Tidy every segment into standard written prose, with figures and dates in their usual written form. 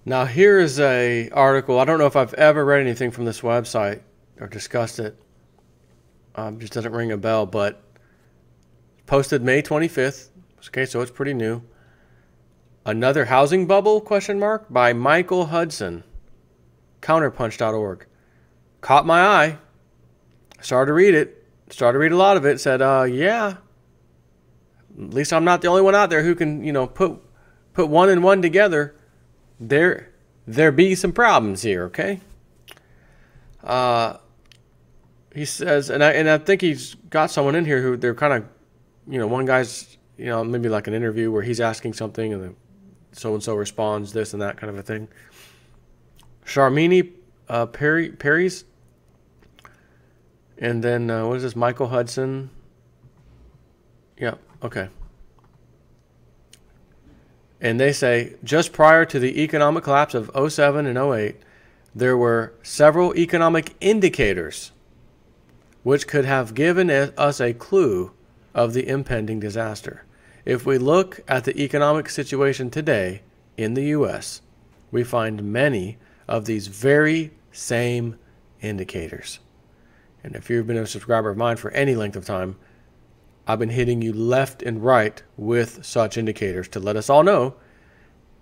Now here is a article. I don't know if I've ever read anything from this website or discussed it. Just doesn't ring a bell, but posted May 25th. Okay, so it's pretty new. Another housing bubble, question mark, by Michael Hudson, counterpunch.org. Caught my eye. Started to read it. Started to read a lot of it. Said, yeah, at least I'm not the only one out there who can, put one and one together. There be some problems here, okay? He says, and I think he's got someone in here who they're kind of, one guy's, maybe like an interview where he's asking something and then so-and-so responds this and that kind of a thing. Charmini Perry's, and then what is this? Michael Hudson. Yeah, okay. And they say, just prior to the economic collapse of 07 and 08, there were several economic indicators which could have given us a clue of the impending disaster. If we look at the economic situation today in the U.S., we find many of these very same indicators. And if you've been a subscriber of mine for any length of time, I've been hitting you left and right with such indicators to let us all know,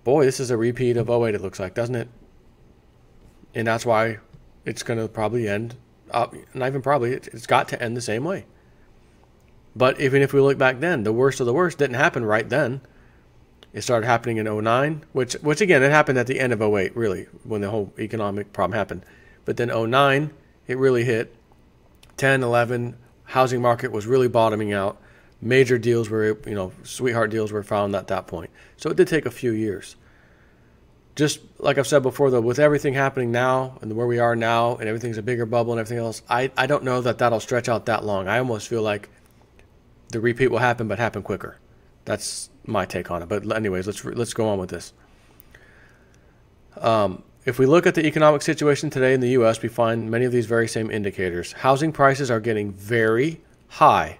boy, this is a repeat of 08, it looks like, doesn't it? And that's why it's going to probably end, not even probably, it's got to end the same way. But even if we look back then, the worst of the worst didn't happen right then. It started happening in 09, which again, it happened at the end of 08, really, when the whole economic problem happened. But then 09, it really hit. 10, 11, housing market was really bottoming out. Major deals were, sweetheart deals were found at that point. So it did take a few years. Just like I've said before, though, with everything happening now and where we are now and everything's a bigger bubble and everything else, I don't know that that'll stretch out that long. I almost feel like the repeat will happen, but happen quicker. That's my take on it. But anyways, let's go on with this. If we look at the economic situation today in the U.S., we find many of these very same indicators. Housing prices are getting very high.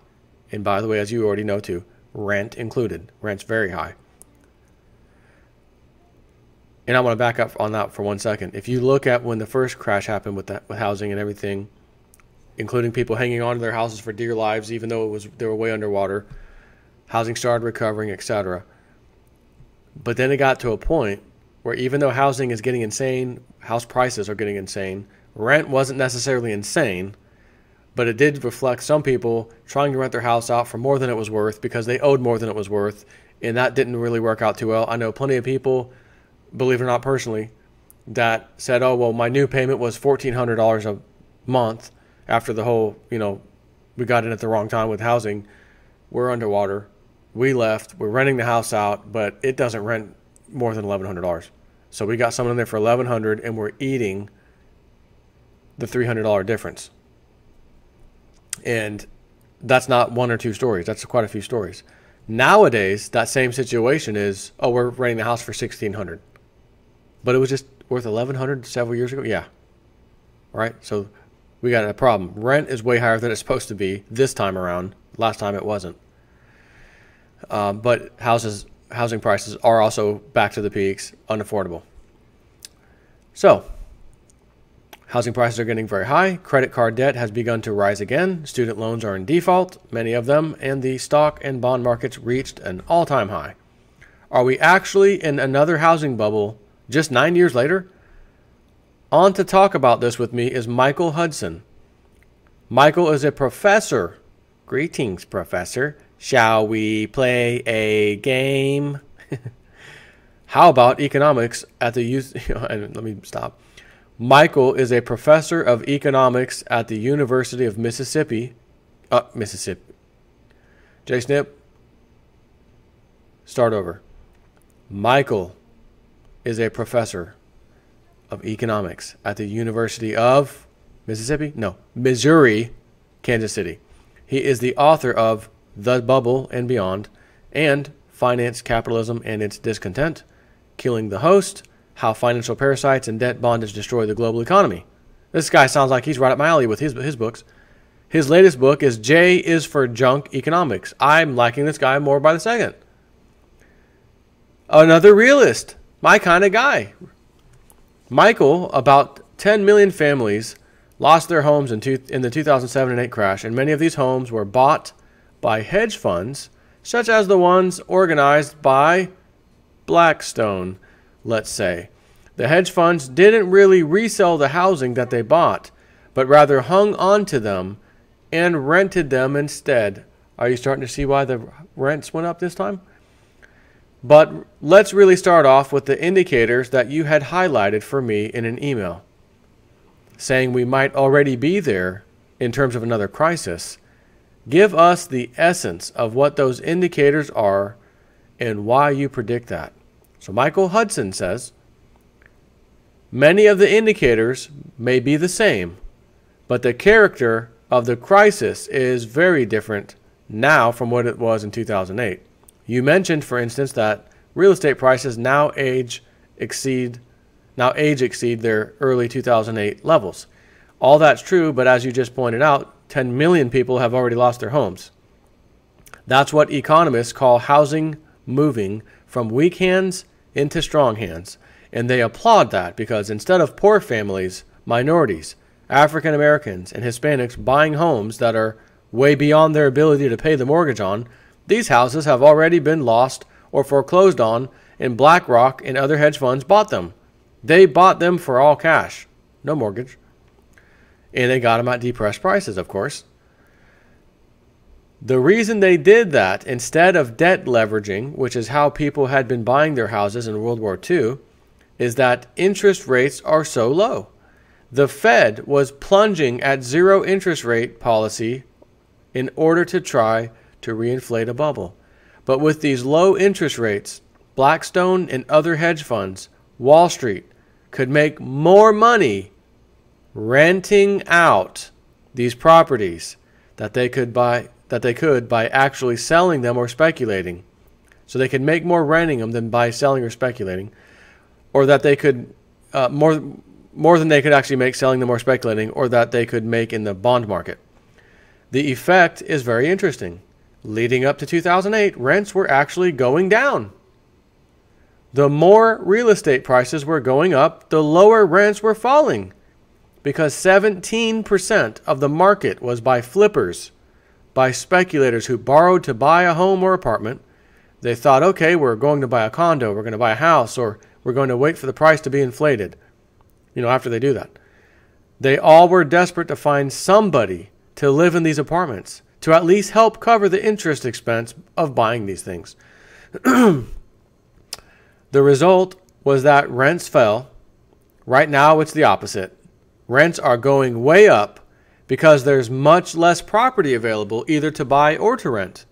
And by the way, as you already know too, rent included. Rent's very high. And I want to back up on that for 1 second. If you look at when the first crash happened with housing and everything, including people hanging on to their houses for dear lives, even though they were way underwater, housing started recovering, etc. But then it got to a point where even though housing is getting insane, house prices are getting insane, rent wasn't necessarily insane, but it did reflect some people trying to rent their house out for more than it was worth because they owed more than it was worth, and that didn't really work out too well. I know plenty of people, believe it or not personally, that said, oh, well, my new payment was $1,400 a month after the whole, we got in at the wrong time with housing. We're underwater. We left. We're renting the house out, but it doesn't rent more than $1,100. So we got someone in there for $1,100, and we're eating the $300 difference. And that's not one or two stories. That's quite a few stories. Nowadays, that same situation is, oh, we're renting the house for $1,600. But it was just worth $1,100 several years ago? Yeah. Right? So we got a problem. Rent is way higher than it's supposed to be this time around. Last time it wasn't. But housing prices are also back to the peaks, unaffordable. So, housing prices are getting very high. Credit card debt has begun to rise again. Student loans are in default, many of them, and the stock and bond markets reached an all-time high. Are we actually in another housing bubble just 9 years later? On to talk about this with me is Michael Hudson. Michael is a professor. Greetings, professor. Shall we play a game? How about economics at the let me stop. Michael is a professor of economics at the University of Mississippi. Mississippi. J-Snip. Start over. Michael is a professor of economics at the University of Mississippi? No, Missouri, Kansas City. He is the author of The Bubble and Beyond and Finance, Capitalism, and Its Discontent, Killing the Host, How Financial Parasites and Debt Bondage Destroy the Global Economy. This guy sounds like he's right up my alley with his books. His latest book is J is for Junk Economics. I'm liking this guy more by the second. Another realist. My kind of guy. Michael, about 10 million families lost their homes in the 2007 and 8 crash, and many of these homes were bought by hedge funds, such as the ones organized by Blackstone, let's say. The hedge funds didn't really resell the housing that they bought, but rather hung on to them and rented them instead. Are you starting to see why the rents went up this time? But let's really start off with the indicators that you had highlighted for me in an email, saying we might already be there in terms of another crisis. Give us the essence of what those indicators are and why you predict that. So Michael Hudson says, many of the indicators may be the same, but the character of the crisis is very different now from what it was in 2008. You mentioned, for instance, that real estate prices now age exceed their early 2008 levels. All that's true, but as you just pointed out, 10 million people have already lost their homes. That's what economists call housing moving from weak hands into strong hands. And they applaud that because instead of poor families, minorities, African Americans, and Hispanics buying homes that are way beyond their ability to pay the mortgage on, these houses have already been lost or foreclosed on, and BlackRock and other hedge funds bought them. They bought them for all cash, no mortgage. And they got them at depressed prices, of course. The reason they did that, instead of debt leveraging, which is how people had been buying their houses in World War II, is that interest rates are so low. The Fed was plunging at zero interest rate policy in order to try to reinflate a bubble. But with these low interest rates, Blackstone and other hedge funds, Wall Street, could make more money renting out these properties that they could by actually selling them or speculating. So they could make more renting them than by selling or speculating, or that they could more than they could actually make selling them or speculating, or that they could make in the bond market. The effect is very interesting. Leading up to 2008, rents were actually going down. The more real estate prices were going up, the lower rents were falling, because 17% of the market was by flippers, by speculators who borrowed to buy a home or apartment. They thought, okay, we're going to buy a condo, we're going to buy a house, or we're going to wait for the price to be inflated, after they do that. They all were desperate to find somebody to live in these apartments, to at least help cover the interest expense of buying these things. The result was that rents fell. Right now, it's the opposite. Rents are going way up because there's much less property available either to buy or to rent.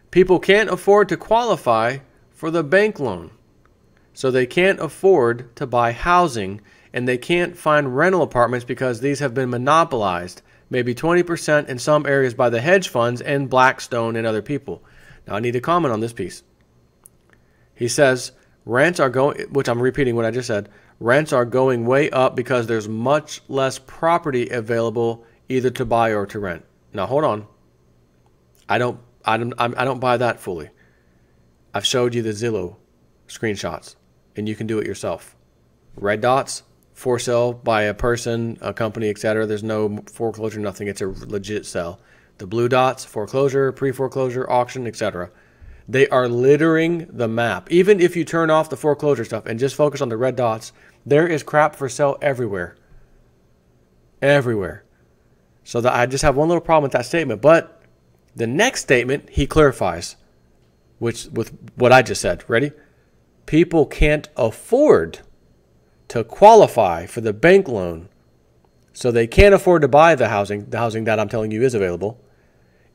People can't afford to qualify for the bank loan, so they can't afford to buy housing, and they can't find rental apartments because these have been monopolized, maybe 20% in some areas, by the hedge funds and Blackstone and other people. Now, I need to comment on this piece. He says, rents are going, which I'm repeating what I just said, rents are going way up because there's much less property available either to buy or to rent. Now, hold on. I don't buy that fully. I've showed you the Zillow screenshots, and you can do it yourself. Red dots, for sale by a person, a company, etc. There's no foreclosure, nothing. It's a legit sell. The blue dots, foreclosure, pre-foreclosure, auction, etc. They are littering the map. Even if you turn off the foreclosure stuff and just focus on the red dots, there is crap for sale everywhere. Everywhere. So that I just have one little problem with that statement. But the next statement, he clarifies, with what I just said. Ready? People can't afford to qualify for the bank loan, so they can't afford to buy the housing that I'm telling you is available,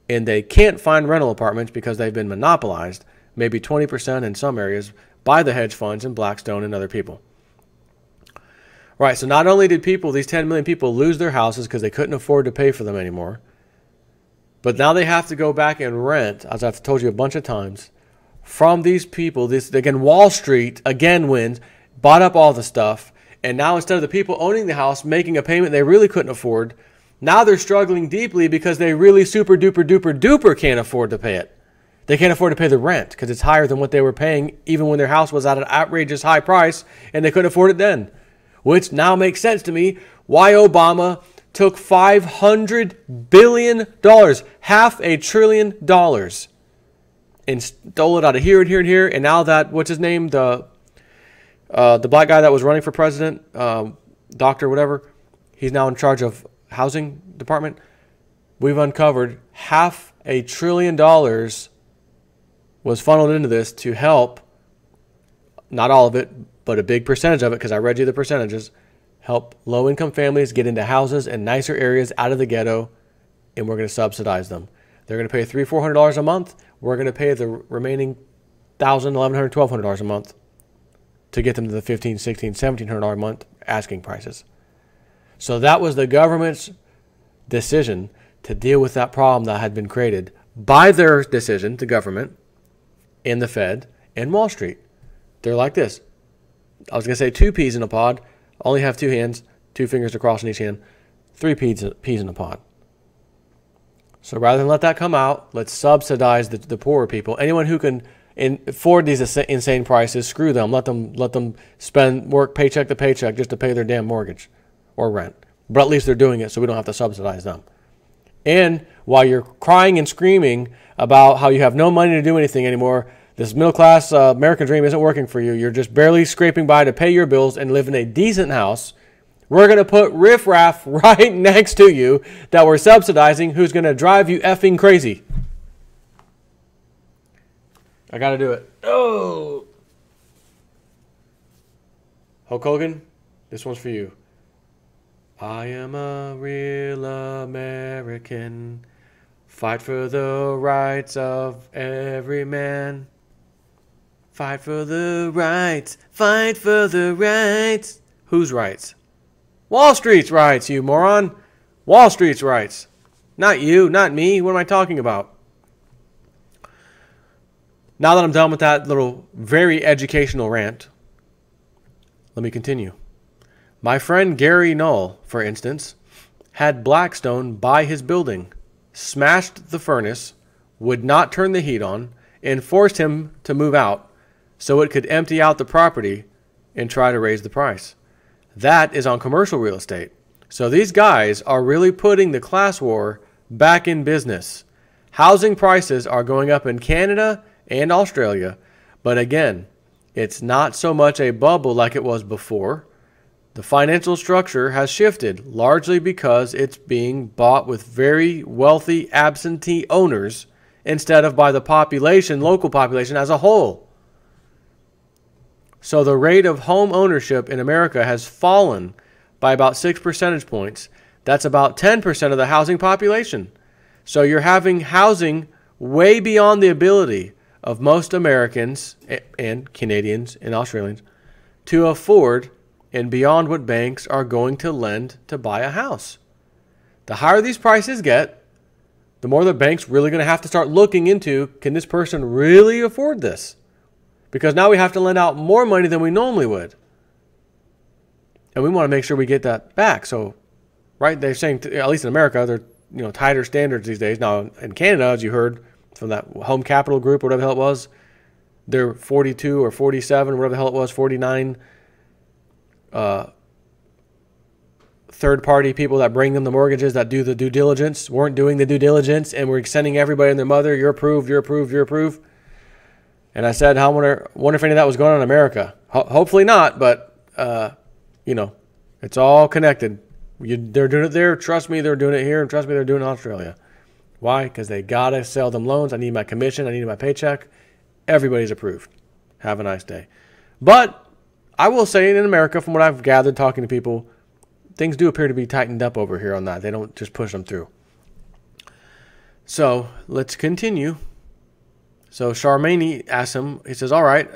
and they can't find rental apartments because they've been monopolized, maybe 20% in some areas, by the hedge funds and Blackstone and other people. Right, so not only did these 10 million people lose their houses because they couldn't afford to pay for them anymore, but now they have to go back and rent, as I've told you a bunch of times, from these people. Again, Wall Street again wins, bought up all the stuff, and now instead of the people owning the house making a payment they really couldn't afford, now they're struggling deeply because they really super duper duper duper can't afford to pay it. They can't afford to pay the rent because it's higher than what they were paying even when their house was at an outrageous high price, and they couldn't afford it then. which now makes sense to me why Obama took $500 billion, $500 billion, and stole it out of here and here and here. And now that, what's his name, the black guy that was running for president, doctor, whatever, he's now in charge of housing department. We've uncovered $500 billion was funneled into this to help, not all of it, but a big percentage of it, because I read you the percentages, help low-income families get into houses in nicer areas out of the ghetto, and we're going to subsidize them. They're going to pay $300, $400 a month. We're going to pay the remaining $1,000, $1,100, $1,200 a month to get them to the $1,500, $1,600, $1,700 a month asking prices. So that was the government's decision to deal with that problem that had been created by their decision, the government, and the Fed, and Wall Street. They're like this. I was going to say 2 peas in a pod. Only have 2 hands, 2 fingers to cross in each hand. 3 peas in a pod. So rather than let that come out, let's subsidize the poorer people. Anyone who can afford these insane prices, screw them. Let them work paycheck to paycheck just to pay their damn mortgage or rent. But at least they're doing it, so we don't have to subsidize them. And while you're crying and screaming about how you have no money to do anything anymore, this middle-class American dream isn't working for you, you're just barely scraping by to pay your bills and live in a decent house, we're going to put riffraff right next to you that we're subsidizing, who's going to drive you effing crazy. I got to do it. Oh! Hulk Hogan, this one's for you. I am a real American. Fight for the rights of every man. Fight for the rights. Fight for the rights. Whose rights? Wall Street's rights, you moron. Wall Street's rights. Not you, not me. What am I talking about? Now that I'm done with that little very educational rant, let me continue. My friend Gary Null, for instance, had Blackstone buy his building, smashed the furnace, would not turn the heat on, and forced him to move out so it could empty out the property and try to raise the price. That is on commercial real estate. So these guys are really putting the class war back in business. Housing prices are going up in Canada and Australia, but again, it's not so much a bubble like it was before. The financial structure has shifted, largely because it's being bought with very wealthy absentee owners instead of by the population, local population as a whole. So the rate of home ownership in America has fallen by about 6 percentage points. That's about 10% of the housing population. So you're having housing way beyond the ability of most Americans and Canadians and Australians to afford, and beyond what banks are going to lend to buy a house. The higher these prices get, the more the bank's really going to have to start looking into, can this person really afford this? Because now we have to lend out more money than we normally would. And we want to make sure we get that back. So, right, they're saying, at least in America, they're tighter standards these days. Now, in Canada, as you heard from that Home Capital Group, whatever the hell it was, they're 42 or 47, whatever the hell it was, 49 third-party people that bring them the mortgages that do the due diligence weren't doing the due diligence, and we're sending everybody and their mother, you're approved, you're approved, you're approved. And I said, I wonder if any of that was going on in America. Hopefully not, but, it's all connected. They're doing it there. Trust me, they're doing it here. And trust me, they're doing it in Australia. Why? Because they got to sell them loans. I need my commission. I need my paycheck. Everybody's approved. Have a nice day. But I will say in America, from what I've gathered talking to people, things do appear to be tightened up over here on that. They don't just push them through. So let's continue. So Charmaine asks him, he says, all right,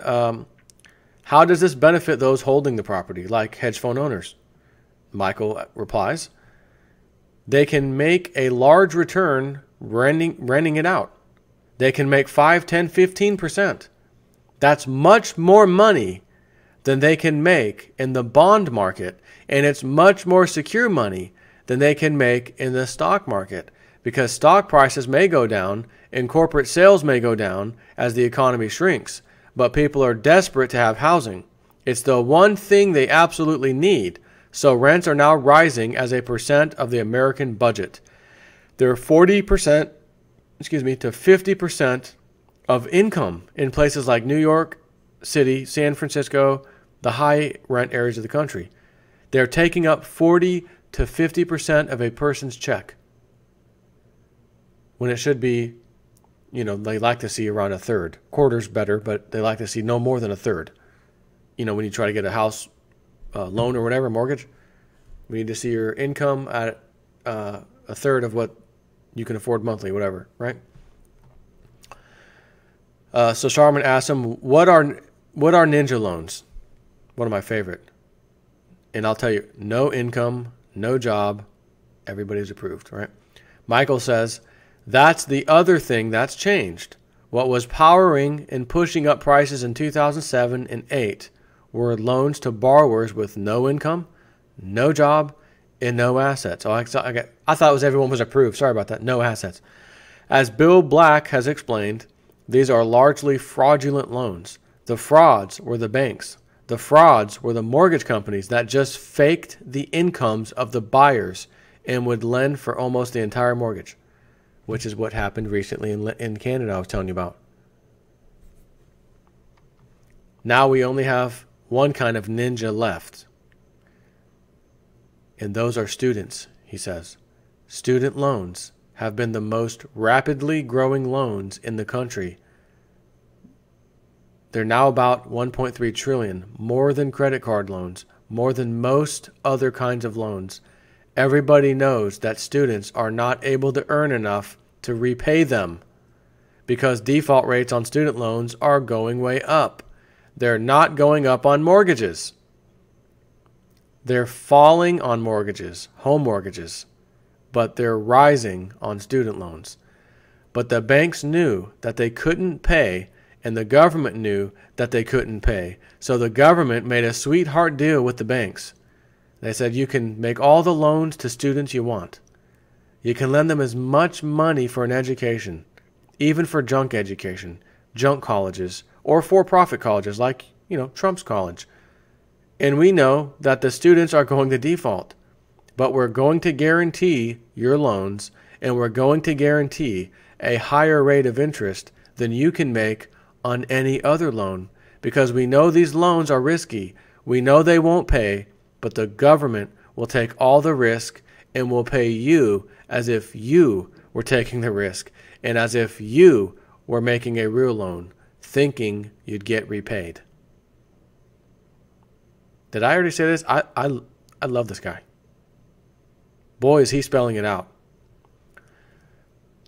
how does this benefit those holding the property, like hedge fund owners? Michael replies, they can make a large return renting it out. They can make 5, 10, 15%. That's much more money than they can make in the bond market, and it's much more secure money than they can make in the stock market, because stock prices may go down and corporate sales may go down as the economy shrinks, but people are desperate to have housing. It's the one thing they absolutely need. So rents are now rising as a percent of the American budget. They're 40%, to 50% of income in places like New York City, San Francisco, the high rent areas of the country. They're taking up 40 to 50% of a person's check, when it should be, they like to see around a third. Quarter's better, but they like to see no more than a third. When you try to get a house loan or whatever, mortgage, we need to see your income at a third of what you can afford monthly, whatever, right? So Sharman asked him, what are ninja loans? One of my favorite. And I'll tell you, no income, no job, everybody's approved, right? Michael says, that's the other thing that's changed. What was powering and pushing up prices in 2007 and 8 were loans to borrowers with no income, no job, and no assets. Oh, I thought it was everyone was approved. Sorry about that. No assets. As Bill Black has explained, these are largely fraudulent loans. The frauds were the banks. The frauds were the mortgage companies that just faked the incomes of the buyers and would lend for almost the entire mortgage, which is what happened recently in Canada I was telling you about. Now we only have one kind of ninja left, and those are students, he says. Student loans have been the most rapidly growing loans in the country. They're now about 1.3 trillion, more than credit card loans, more than most other kinds of loans. Everybody knows that students are not able to earn enough to repay them because default rates on student loans are going way up. They're not going up on mortgages. They're falling on mortgages, home mortgages, but they're rising on student loans. But the banks knew that they couldn't pay, and the government knew that they couldn't pay. So the government made a sweetheart deal with the banks. They said, you can make all the loans to students you want. You can lend them as much money for an education, even for junk education, junk colleges, or for-profit colleges like, Trump's college. And we know that the students are going to default, but we're going to guarantee your loans, and we're going to guarantee a higher rate of interest than you can make on any other loan, because we know these loans are risky. We know they won't pay, but the government will take all the risk and will pay you as if you were taking the risk and as if you were making a real loan, thinking you'd get repaid. Did I already say this? I love this guy. Boy, is he spelling it out.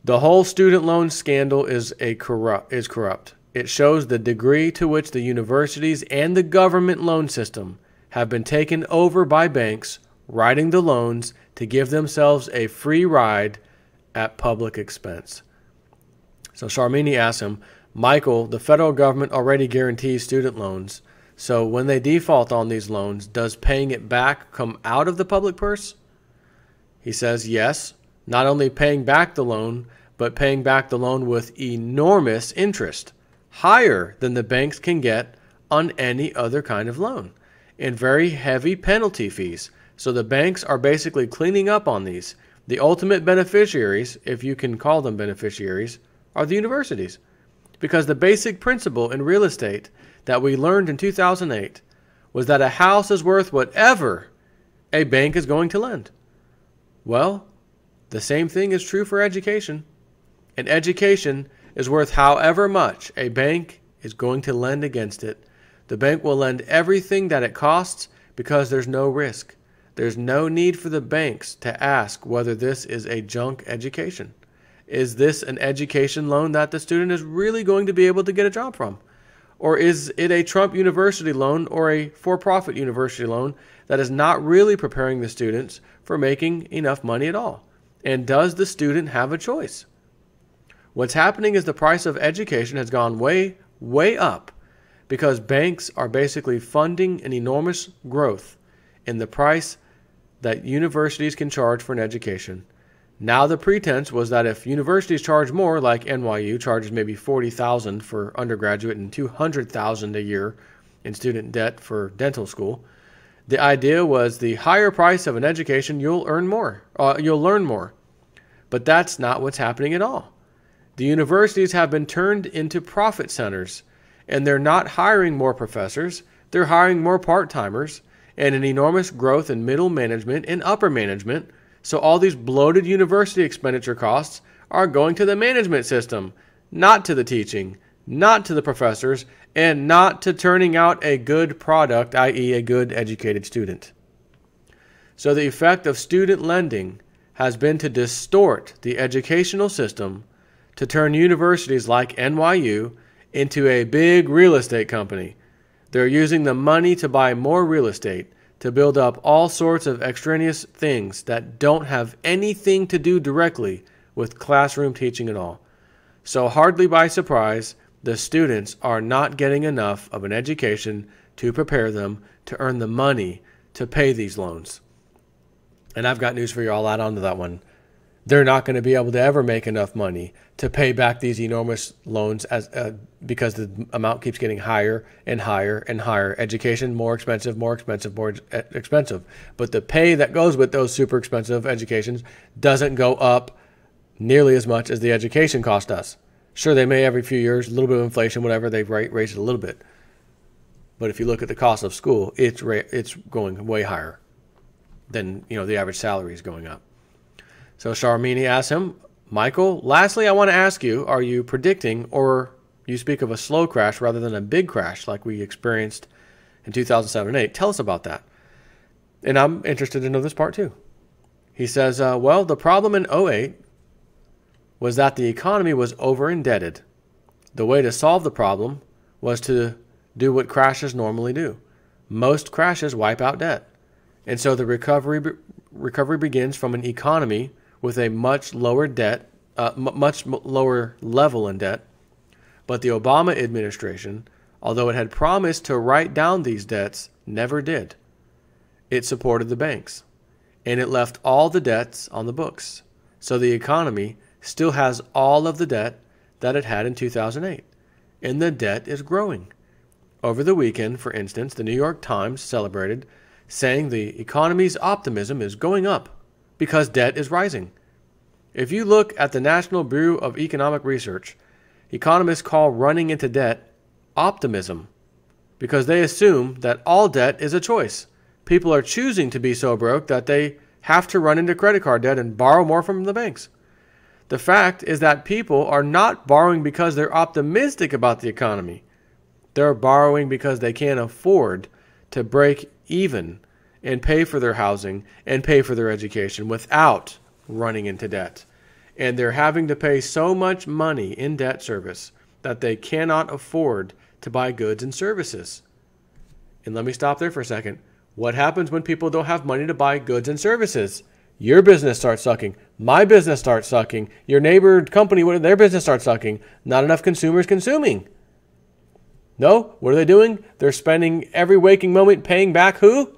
The whole student loan scandal is corrupt. It shows the degree to which the universities and the government loan system have been taken over by banks writing the loans to give themselves a free ride at public expense. So Sharmini asked him, Michael, the federal government already guarantees student loans. So when they default on these loans, does paying it back come out of the public purse? He says yes, not only paying back the loan, but paying back the loan with enormous interest, higher than the banks can get on any other kind of loan, and very heavy penalty fees. So the banks are basically cleaning up on these. The ultimate beneficiaries, if you can call them beneficiaries, are the universities. Because the basic principle in real estate that we learned in 2008 was that a house is worth whatever a bank is going to lend. Well, the same thing is true for education. And education is worth however much a bank is going to lend against it. The bank will lend everything that it costs because there's no risk. There's no need for the banks to ask whether this is a junk education. Is this an education loan that the student is really going to be able to get a job from? Or is it a Trump University loan or a for-profit university loan that is not really preparing the students for making enough money at all? And does the student have a choice? What's happening is the price of education has gone way, way up because banks are basically funding an enormous growth in the price that universities can charge for an education. Now the pretense was that if universities charge more, like NYU charges maybe $40,000 for undergraduate and $200,000 a year in student debt for dental school. The idea was the higher price of an education, you'll learn more. But that's not what's happening at all. The universities have been turned into profit centers, and they're not hiring more professors. They're hiring more part-timers and an enormous growth in middle management and upper management. So all these bloated university expenditure costs are going to the management system, not to the teaching, not to the professors, and not to turning out a good product, i.e. a good educated student. So the effect of student lending has been to distort the educational system to turn universities like NYU into a big real estate company. They're using the money to buy more real estate, to build up all sorts of extraneous things that don't have anything to do directly with classroom teaching at all. So hardly by surprise, the students are not getting enough of an education to prepare them to earn the money to pay these loans. And I've got news for you, I'll add on to that one. They're not going to be able to ever make enough money to pay back these enormous loans because the amount keeps getting higher and higher and higher. Education, more expensive, more expensive, more expensive. But the pay that goes with those super expensive educations doesn't go up nearly as much as the education cost does. Sure, they may every few years, a little bit of inflation, whatever, they raise it a little bit. But if you look at the cost of school, it's going way higher than the average salary is going up. So Sharmini asks him, Michael, lastly, I want to ask you, are you predicting, or you speak of a slow crash rather than a big crash like we experienced in 2007 and 8? Tell us about that. And I'm interested to know this part too. He says, well, the problem in 2008 was that the economy was over-indebted. The way to solve the problem was to do what crashes normally do. Most crashes wipe out debt. And so the recovery begins from an economy with a much lower debt, much lower level in debt. But the Obama administration, although it had promised to write down these debts, never did. It supported the banks, and it left all the debts on the books. So the economy still has all of the debt that it had in 2008, and the debt is growing. Over the weekend, for instance, the New York Times celebrated, saying the economy's optimism is going up because debt is rising. If you look at the National Bureau of Economic Research, economists call running into debt optimism because they assume that all debt is a choice. People are choosing to be so broke that they have to run into credit card debt and borrow more from the banks. The fact is that people are not borrowing because they're optimistic about the economy. They're borrowing because they can't afford to break even and pay for their housing and pay for their education without running into debt. And they're having to pay so much money in debt service that they cannot afford to buy goods and services. And let me stop there for a second. What happens when people don't have money to buy goods and services? Your business starts sucking. My business starts sucking. Your neighbor company, their business starts sucking. Not enough consumers consuming. No, what are they doing? They're spending every waking moment paying back who?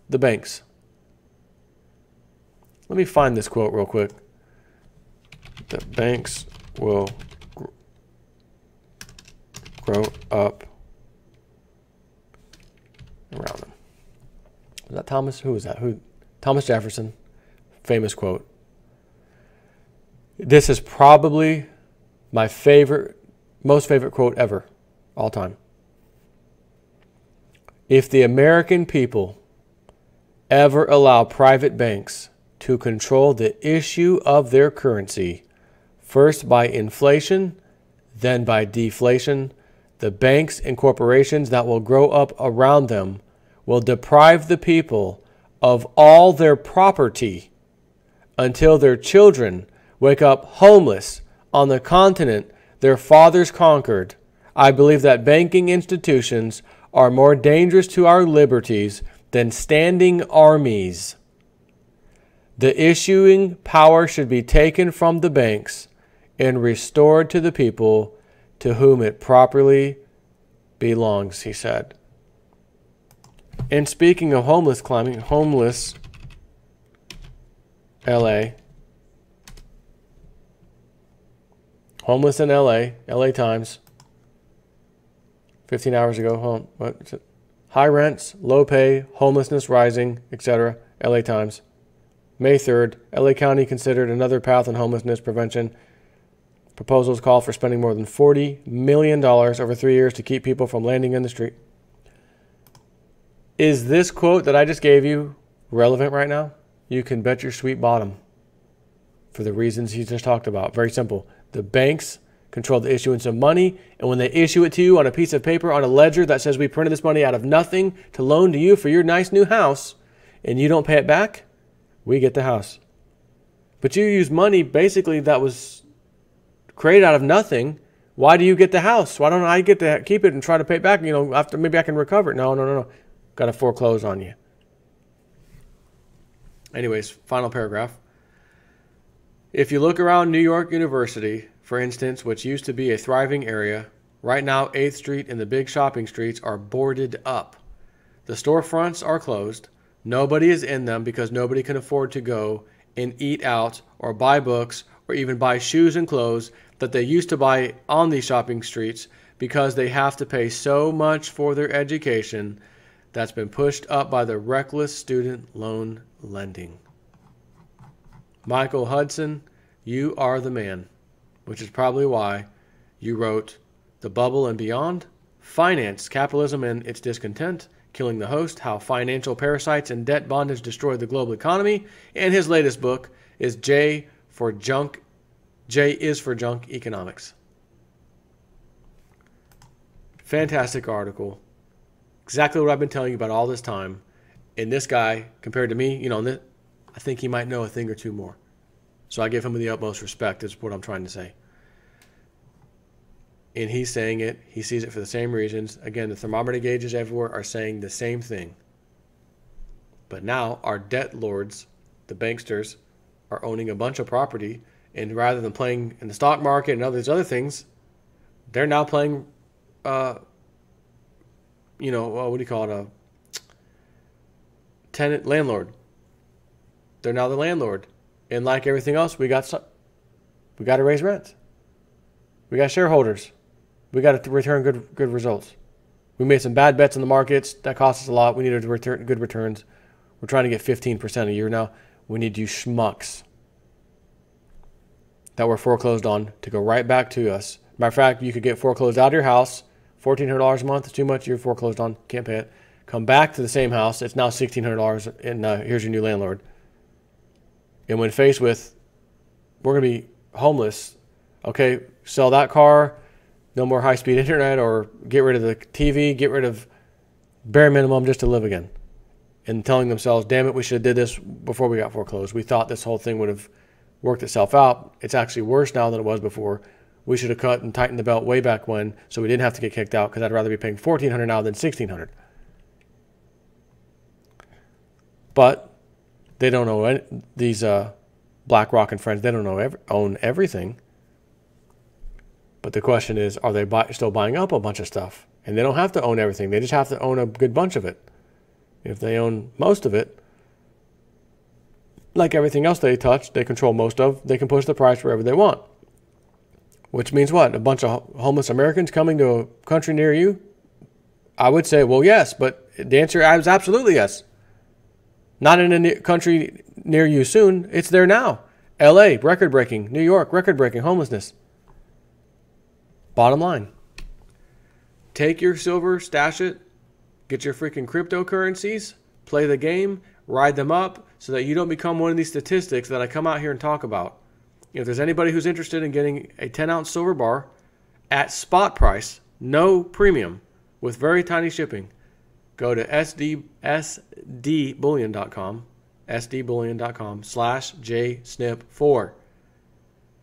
The banks. Let me find this quote real quick. The banks will grow up around them. Was that Thomas? Who was that? Thomas Jefferson. Famous quote. This is probably my most favorite quote ever, all time. If the American people ever allow private banks to control the issue of their currency, first by inflation, then by deflation, the banks and corporations that will grow up around them will deprive the people of all their property until their children wake up homeless on the continent their fathers conquered. I believe that banking institutions are more dangerous to our liberties than standing armies. The issuing power should be taken from the banks and restored to the people to whom it properly belongs, he said. And speaking of homeless LA in LA Times, 15 hours ago. What is it? High rents, low pay, homelessness rising, etc. LA Times. May 3rd, LA County considered another path on homelessness prevention. Proposals call for spending more than $40 million over 3 years to keep people from landing in the street. Is this quote that I just gave you relevant right now? You can bet your sweet bottom for the reasons he just talked about. Very simple. The banks control the issuance of money, and when they issue it to you on a piece of paper on a ledger that says we printed this money out of nothing to loan to you for your nice new house, and you don't pay it back, we get the house. But you use money basically that was created out of nothing. Why do you get the house? Why don't I get to keep it and try to pay it back? After maybe I can recover it. No. Got to foreclose on you. Anyways, final paragraph. If you look around New York University, for instance, which used to be a thriving area, right now 8th Street and the big shopping streets are boarded up. The storefronts are closed. Nobody is in them because nobody can afford to go and eat out or buy books or even buy shoes and clothes that they used to buy on these shopping streets because they have to pay so much for their education that's been pushed up by the reckless student loan lending. Michael Hudson, you are the man, which is probably why you wrote The Bubble and Beyond, Finance, Capitalism and Its Discontent, Killing the Host, How Financial Parasites and Debt Bondage Destroy the Global Economy, and his latest book is J is for Junk Economics. Fantastic article. Exactly what I've been telling you about all this time. And this guy, compared to me, I think he might know a thing or two more. So I give him the utmost respect, is what I'm trying to say. And he's saying it. He sees it for the same reasons. Again, the thermometer gauges everywhere are saying the same thing. But now our debt lords, the banksters, are owning a bunch of property. And rather than playing in the stock market and all these other things, they're now playing, what do you call it? Tenant, landlord. They're now the landlord. And like everything else, we got to raise rent. We got shareholders. We got to return good results. We made some bad bets in the markets. That cost us a lot. We needed to return good returns. We're trying to get 15% a year now. We need you schmucks that were foreclosed on to go right back to us. Matter of fact, you could get foreclosed out of your house. $1,400 a month is too much. You're foreclosed on. Can't pay it. Come back to the same house. It's now $1,600, and here's your new landlord. And when faced with, we're going to be homeless, okay, sell that car, no more high-speed internet, or get rid of the TV, get rid of bare minimum just to live again. And telling themselves, damn it, we should have did this before we got foreclosed. We thought this whole thing would have worked itself out. It's actually worse now than it was before. We should have cut and tightened the belt way back when so we didn't have to get kicked out, because I'd rather be paying $1,400 now than $1,600. But they don't know these BlackRock and friends. They don't own everything. But the question is, are they still buying up a bunch of stuff? And they don't have to own everything. They just have to own a good bunch of it. If they own most of it, like everything else they touch, they control most of, they can push the price wherever they want. Which means what? A bunch of homeless Americans coming to a country near you? I would say, well, yes. But the answer is absolutely yes. Not in a country near you soon. It's there now. LA, record-breaking. New York, record-breaking homelessness. Bottom line. Take your silver, stash it, get your freaking cryptocurrencies, play the game, ride them up so that you don't become one of these statistics that I come out here and talk about. If there's anybody who's interested in getting a 10-ounce silver bar at spot price, no premium, with very tiny shipping, go to sdbullion.com, sdbullion.com/jsnip4.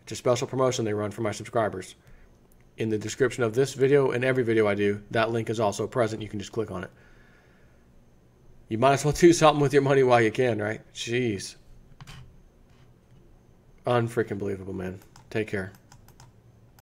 It's a special promotion they run for my subscribers. In the description of this video and every video I do, that link is also present. You can just click on it. You might as well do something with your money while you can, right? Jeez. Unfreaking believable, man. Take care.